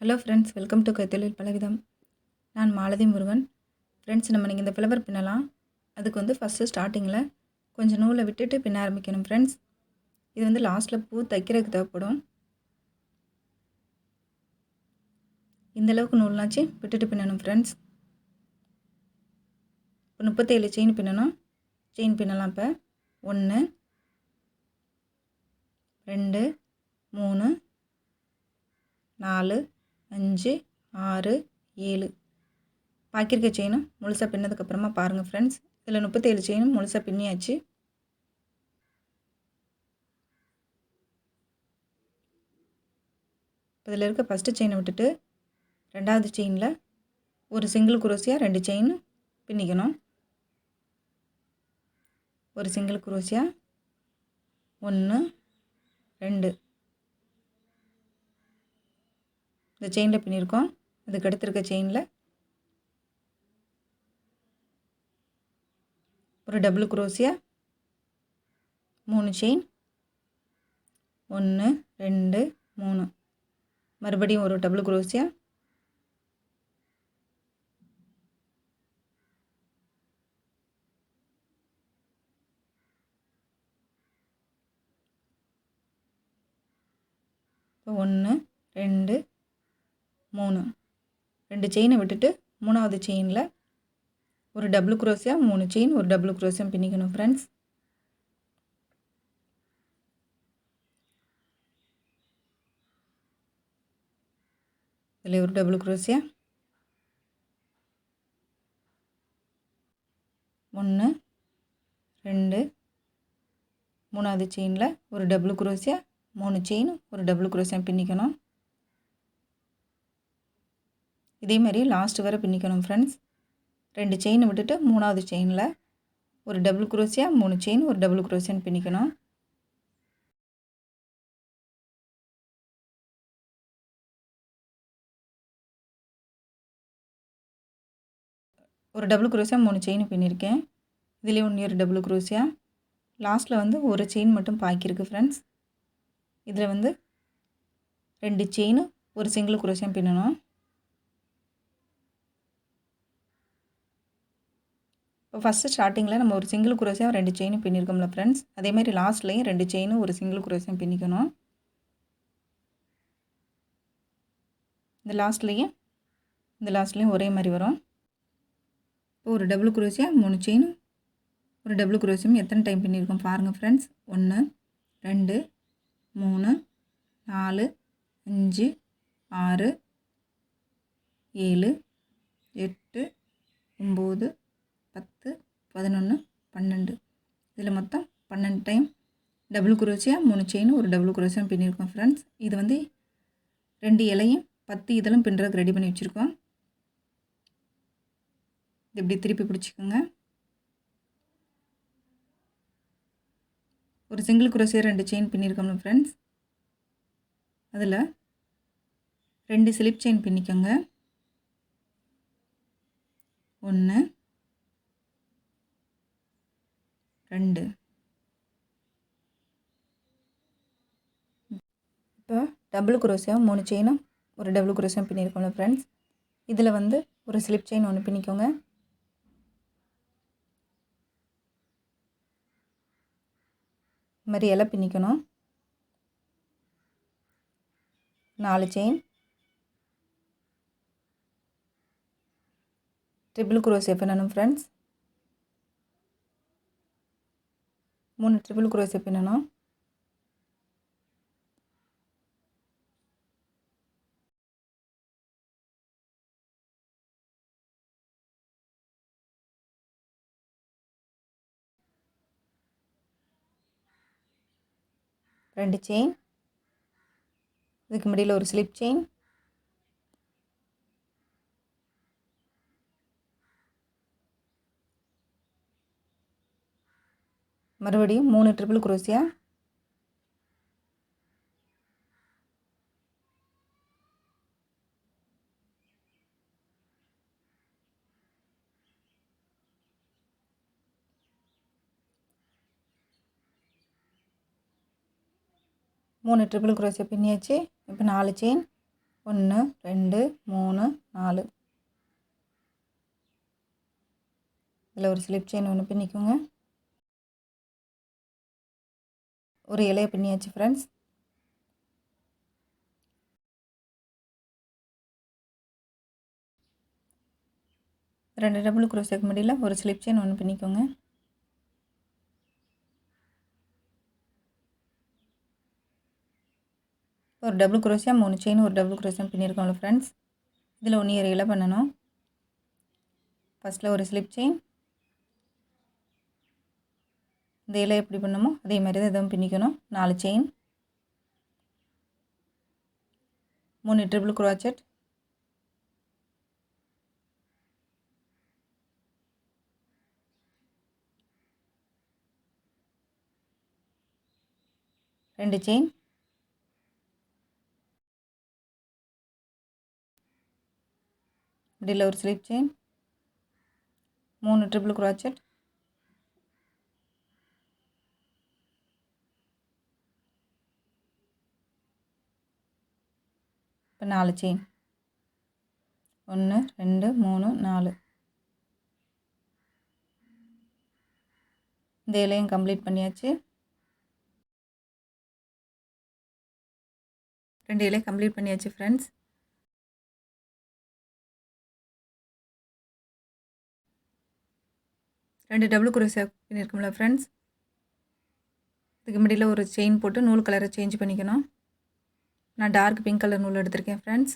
Hello friends, welcome to கைத்தொழில் பலவிதம். நான் Malathi Murugan. Friends, நம்ம நீங்கள் இந்த ஃப்ளவர் பின்னலாம். அதுக்கு ஃபஸ்ட்டு ஸ்டார்டிங்கில் கொஞ்சம் நூலை விட்டுட்டு பின்ன ஆரம்பிக்கணும் ஃப்ரெண்ட்ஸ். இது லாஸ்ட்டில் பூ தைக்கிறதுக்கு தேவைப்படும். இந்தளவுக்கு நூல்னாச்சு விட்டுட்டு பின்னணும் ஃப்ரெண்ட்ஸ். இப்போ 37 செயின் பின்னணும். செயின் பின்னலாம். இப்போ 1 2 3 4 5 6 7 பாக்கியிருக்க செயினும் முழுசாக பின்னதுக்கப்புறமா பாருங்கள் ஃப்ரெண்ட்ஸ். இதில் 37 செயினும் முழுசாக பின்னியாச்சு. இதில் இருக்க ஃபஸ்ட்டு செயினை விட்டுட்டு ரெண்டாவது செயினில் ஒரு சிங்கிள் குரோசியாக 2 செயின் பின்னிக்கணும். ஒரு சிங்கிள் குரோசியாக 1 2 இந்த செயினில் பின்னியிருக்கோம். அதுக்கு அடுத்திருக்க செயினில் ஒரு டபுள் குரோசியாக 3 செயின் 1 2 3 மறுபடியும் ஒரு டபுள் குரோசியாக 1 2 3 2 செயினை விட்டுட்டு மூணாவது செயினில் ஒரு டபுள் குரோசியாக 3 செயின் ஒரு டபுள் குரோசியாக பின்னிக்கணும் ஃப்ரெண்ட்ஸ். இதில் ஒரு டபுள் குரோசியாக 1 2 மூணாவது செயினில் ஒரு டபுள் குரோசியாக 3 செயின் ஒரு டபுள் குரோசியாக பின்னிக்கணும். இதே மாதிரி லாஸ்ட் வரை பின்னிக்கணும் ஃப்ரெண்ட்ஸ். 2 செயினை விட்டுட்டு மூணாவது செயினில் ஒரு டபுள் குரோசியாக 3 செயின் ஒரு டபுள் குரோசியாக பின்னிக்கணும். ஒரு டபுள் குரோசியாக 3 செயின் பின்னிருக்கேன். இதிலே ஒரு டபுள் குரோசியாக லாஸ்ட்டில் ஒரு செயின் மட்டும் பாக்கியிருக்கு ஃப்ரெண்ட்ஸ். இதில் 2 செயின் ஒரு சிங்கிள் குரோசியாக பின்னணும். இப்போ ஃபஸ்ட்டு ஸ்டார்டிங்கில் நம்ம ஒரு சிங்கிள் குரோசியாக 2 செயின் பின்னிருக்கோம்ல ஃப்ரெண்ட்ஸ். அதே மாதிரி லாஸ்ட்லேயும் 2 செயின் ஒரு சிங்கிள் குரோசியாக பின்னிக்கணும். இந்த லாஸ்ட்லேயும் ஒரே மாதிரி வரும். இப்போ ஒரு டபுள் குரோசியாக 3 செயின் ஒரு டபுள் குரோசியம் எத்தனை டைம் பின்னிருக்கோம் பாருங்கள் ஃப்ரெண்ட்ஸ். 1 2 3 4 5 6 7 8 9 10 11 12 இதில் மொத்தம் 12 டைம் டபுள் குரோசியாக 3 செயின் ஒரு டபுள் குரோசியாக பின்னிருக்கோம் ஃப்ரெண்ட்ஸ். இது 2 இலையும் 10 இதழும் பின்னுறதுக்கு ரெடி பண்ணி வச்சுருக்கோம். இது இப்படி திருப்பி பிடிச்சிக்கோங்க. ஒரு சிங்கிள் குரோசியாக 2 செயின் பின்னிருக்கோம்ல ஃப்ரெண்ட்ஸ். அதில் 2 ஸ்லிப் செயின் பின்னிக்கோங்க. 1 2 இப்போ டபுள் குரோசியாக 3 செயினும் ஒரு டபுள் குரோசியாக பின்னிருக்கோம்ல ஃப்ரெண்ட்ஸ். இதில் ஒரு ஸ்லிப் செயின் ஒன்று பின்னிக்கோங்க. இது மாதிரி எல்லாம் பின்னிக்கணும். 4 செயின் ட்ரிபிள் குரோசியா பின்னணும் ஃப்ரெண்ட்ஸ். 3 ட்ரிபிள் குரோசியா பின்னணும். ரெண்டு செயின் இதுக்கு முடியல ஒரு ஸ்லிப் செயின் மறுபடியும் 3 ட்ரிபிள் குரோசியா மூணு ட்ரிபிள் குரோசியா பின்னியாச்சு. இப்போ 4 செயின் 1 2 3 4. இதில் ஒரு ஸ்லிப் செயின் ஒன்று பின்னிக்கோங்க. ஒரு இலையை பின்னியாச்சு ஃப்ரெண்ட்ஸ். ரெண்டு டபுள் குரோஷேக்கு முடியல ஒரு ஸ்லிப் செயின் ஒன்று பின்னிக்கோங்க. ஒரு டபுள் குரோஷே 3 செயின் ஒரு டபுள் குரோஷே பின்னியிருக்கோம்ல ஃப்ரெண்ட்ஸ். இதில் ஒன்று இலை பண்ணணும். ஃபஸ்ட்டில் ஒரு ஸ்லிப் செயின். இந்த இலை எப்படி பண்ணணுமோ அதே மாதிரி தான் எதுவும் பின்னிக்கணும். 4 செயின், 3 ட்ரிபிள் குரோச்செட், 2 செயின், இடையில் ஒரு ஸ்லிப் செயின், 3 ட்ரிபிள் குரோச்செட், இப்போ 4 செயின். 1 2 3 4. இந்த இலையும் கம்ப்ளீட் பண்ணியாச்சு. 2 இலையும் கம்ப்ளீட் பண்ணியாச்சு ஃப்ரெண்ட்ஸ். ரெண்டு டபுள் குரோஷே பண்ணியிருக்கோம்ல ஃப்ரெண்ட்ஸ். இதுக்கு மிடில் ஒரு செயின் போட்டு நூல் கலரை சேஞ்ச் பண்ணிக்கணும். நான் டார்க் பிங்க் கலர் நூல் எடுத்திருக்கேன் ஃப்ரெண்ட்ஸ்.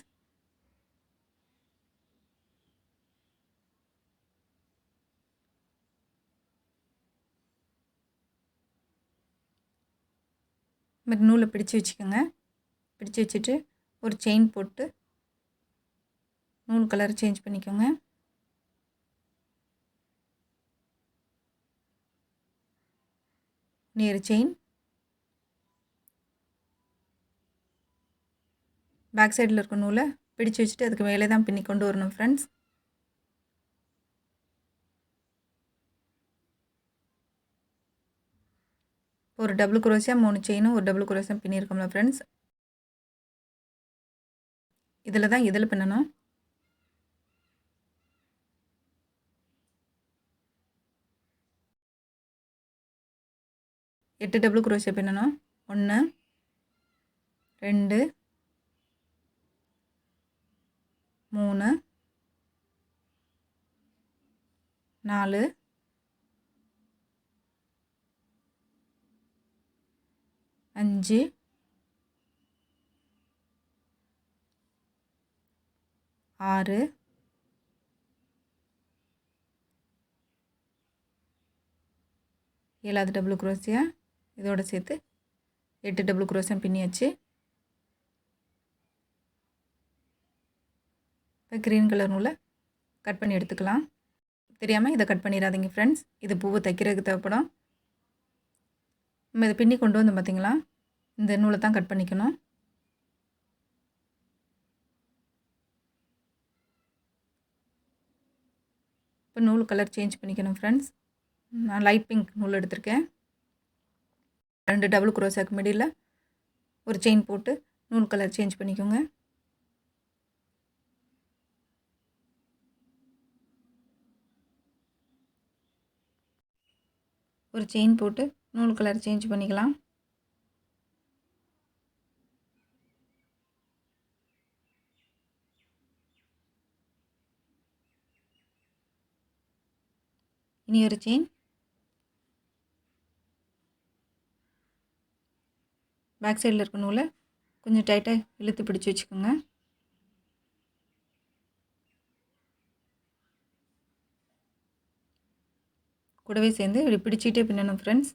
மாதிரி நூலை பிடிச்சி வச்சுக்கோங்க. பிடிச்சி வச்சுட்டு ஒரு செயின் போட்டு நூல் கலர் சேஞ்ச் பண்ணிக்கோங்க. நேர் செயின், பேக் சைடில் இருக்க நூலை பிடிச்சி வச்சுட்டு அதுக்கு மேலே தான் பின்னி கொண்டு வரணும் ஃப்ரெண்ட்ஸ். ஒரு டபுள் குரோஷே 3 செயினும் ஒரு டபுள் குரோஷே பின்னியிருக்கோம்ல ஃப்ரெண்ட்ஸ். இதில் தான் இதில் பின்னணும். எட்டு டபுள் குரோஷே பின்னணும். 1 2 3 4 5 6 7வது டபுள் குரோஷியா இதோட சேர்த்து 8 டபுள் குரோஷே பின்னியாச்சு. இப்போ க்ரீன் கலர் நூலை கட் பண்ணி எடுத்துக்கலாம். தெரியாமல் இதை கட் பண்ணிடாதீங்க ஃப்ரெண்ட்ஸ். இது பூவை தைக்கிறதுக்கு தேவைப்படும். நம்ம இதை பின்னி கொண்டு வந்து பார்த்திங்களா, இந்த நூலை தான் கட் பண்ணிக்கணும். இப்போ நூல் கலர் சேஞ்ச் பண்ணிக்கணும் ஃப்ரெண்ட்ஸ். நான் லைட் பிங்க் நூல் எடுத்திருக்கேன். 2 டபுள் குரோஷேக்கு மிடில் ஒரு செயின் போட்டு நூல் கலர் சேஞ்ச் பண்ணிக்கோங்க. ஒரு செயின் போட்டு நூல் கலர் சேஞ்ச் பண்ணிக்கலாம். இனி ஒரு செயின், பேக் சைடில் இருக்க நூலை கொஞ்சம் டைட்டாக இழுத்து பிடிச்சி வச்சுக்கோங்க. கூடவே சேர்ந்து இப்படி பிடிச்சிட்டே பின்னணும் ஃப்ரெண்ட்ஸ்.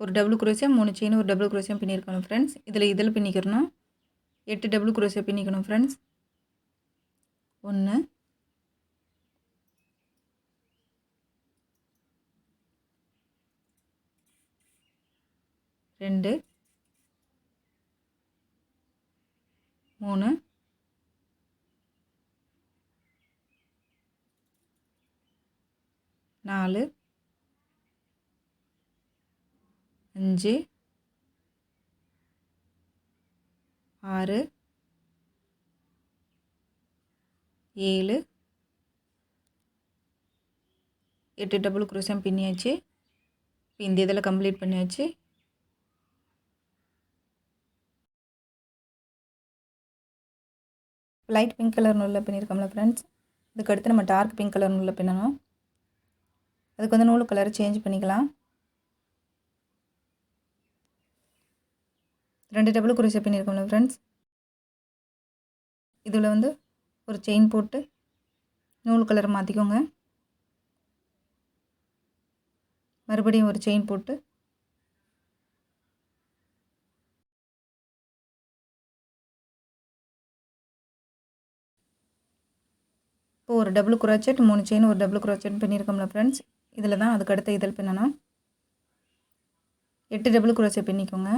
ஒரு டபுள் குரோஷே 3 செயின் ஒரு டபுள் குரோஷே பின்னியிருக்கணும் ஃப்ரெண்ட்ஸ். இதில் பின்னிக்கிறணும். 8 டபுள் குரோஷே பின்னிக்கணும் ஃப்ரெண்ட்ஸ். 1 2 3 4 5 6 7 8 டபுள் குரோஷே பின்னியாச்சு. இந்த இதில் கம்ப்ளீட் பண்ணியாச்சு. லைட் பிங்க் கலர் நூலில் பின்னியிருக்கோம்ல ஃப்ரெண்ட்ஸ், இதுக்கு அடுத்து நம்ம டார்க் பிங்க் கலர் நூலில் பின்னணும். அதுக்கு வந்து நூல் கலரை சேஞ்ச் பண்ணிக்கலாம். 2 டபுள் குரோஷே பின்னியிருக்கோம்ல ஃப்ரெண்ட்ஸ், இதில் வந்து ஒரு செயின் போட்டு நூல் கலரை மாற்றிக்கோங்க. மறுபடியும் ஒரு செயின் போட்டு இப்போ ஒரு டபுள் குரோச்செட் 3 செயின் ஒரு டபுள் குரோச்செட் பின்னியிருக்கோம்ல ஃப்ரெண்ட்ஸ், இதில் தான் அதுக்கு அடுத்த இதழ் பின்னணும். 8 டபுள் குரோச்சே பின்னிக்கோங்க.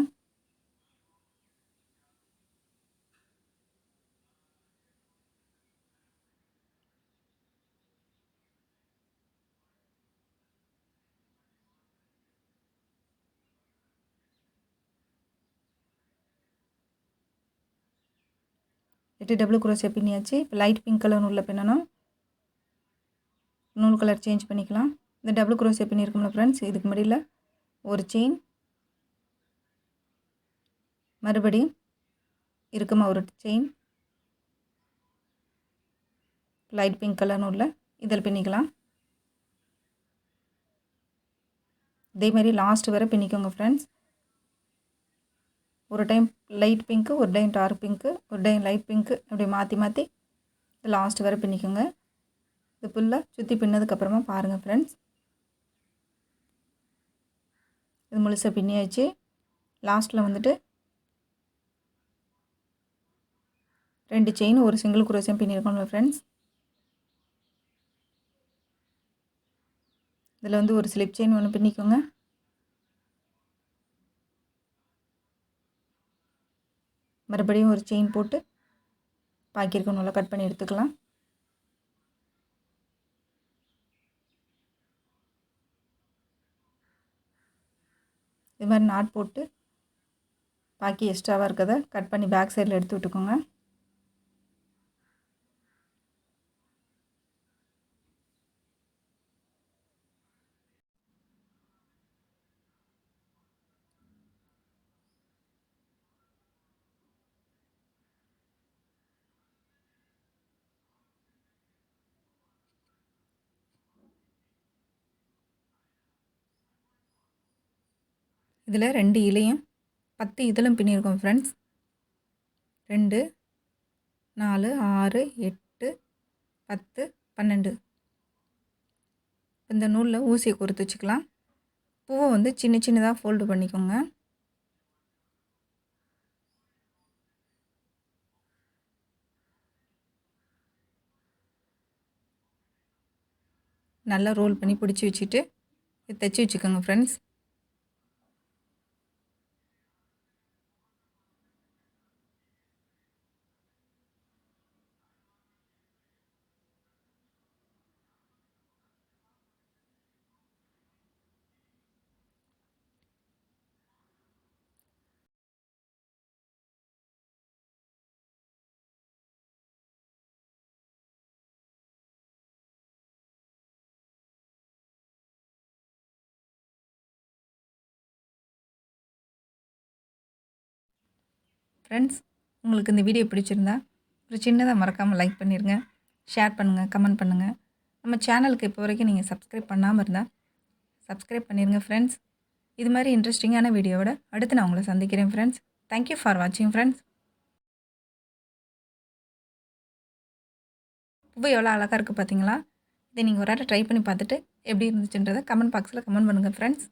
எட்டு டபுள் குரோச்சே பின்னியாச்சு. இப்போ லைட் பிங்க் கலர் நூலில் பின்னணும். நூல் கலர் சேஞ்ச் பண்ணிக்கலாம். இந்த டபுள் குரோச்சே பின்னியிருக்கோம்ல ஃப்ரெண்ட்ஸ், இதுக்கு மடியில் ஒரு செயின், மறுபடியும் இருக்குமா ஒரு செயின், லைட் பிங்க் கலர் நூலில் இதில் பின்னிக்கலாம். இதே மாதிரி லாஸ்ட் வரை பின்னிக்கோங்க ஃப்ரெண்ட்ஸ். ஒரு டைம் லைட் பிங்க்கு, ஒரு டைம் டார்க் பிங்க்கு, ஒரு டைம் லைட் பிங்க்கு, அப்படி மாற்றி மாற்றி லாஸ்ட் வரை பின்னிக்கோங்க. இது ஃபுல்லாக சுற்றி பின்னதுக்கப்புறமா பாருங்கள் ஃப்ரெண்ட்ஸ், இது முழுசாக பின்னியாச்சு. லாஸ்ட்டில் வந்துட்டு 2 செயின் ஒரு சிங்கிள் குரோஷே பின்னியிருக்கோம்ல ஃப்ரெண்ட்ஸ், இதில் வந்து ஒரு ஸ்லிப் செயின் ஒன்று பின்னிக்கோங்க. மறுபடியும் ஒரு செயின் போட்டு பாக்கி இருக்க நூலை கட் பண்ணி எடுத்துக்கலாம். இது மாதிரி நாட் போட்டு பாக்கி எக்ஸ்ட்ராவாக இருக்கிறத கட் பண்ணி பேக் சைடில் எடுத்து விட்டுக்கோங்க. இதில் 2 இலையும் 10 இதழும் பின்னியிருக்கோம் ஃப்ரெண்ட்ஸ். 2 4 6 8 10 12. இந்த நூலில் ஊசியை கோர்த்து வச்சுக்கலாம். பூவை வந்து சின்ன சின்னதாக ஃபோல்டு பண்ணிக்கோங்க. நல்லா ரோல் பண்ணி பிடிச்சி வச்சுட்டு தைச்சி வச்சுக்கோங்க ஃப்ரெண்ட்ஸ். ஃப்ரெண்ட்ஸ், உங்களுக்கு இந்த வீடியோ பிடிச்சிருந்தா ஒரு சின்னதாக மறக்காமல் லைக் பண்ணிடுங்க, ஷேர் பண்ணுங்கள், கமெண்ட் பண்ணுங்கள். நம்ம சேனலுக்கு இப்போ வரைக்கும் நீங்கள் சப்ஸ்கிரைப் பண்ணாமல் இருந்தால் சப்ஸ்கிரைப் பண்ணிடுங்க ஃப்ரெண்ட்ஸ். இது மாதிரி இன்ட்ரெஸ்டிங்கான வீடியோவோட அடுத்து நான் உங்களை சந்திக்கிறேன் ஃப்ரெண்ட்ஸ். தேங்க்யூ ஃபார் வாட்சிங் ஃப்ரெண்ட்ஸ். பூ எவ்வளோ அழகாக இருக்குது பார்த்தீங்களா? இதை நீங்கள் ஒரு ஆட்டை ட்ரை பண்ணி பார்த்துட்டு எப்படி இருந்துச்சுன்றதை கமெண்ட் பாக்ஸில் கமெண்ட் பண்ணுங்கள் ஃப்ரெண்ட்ஸ்.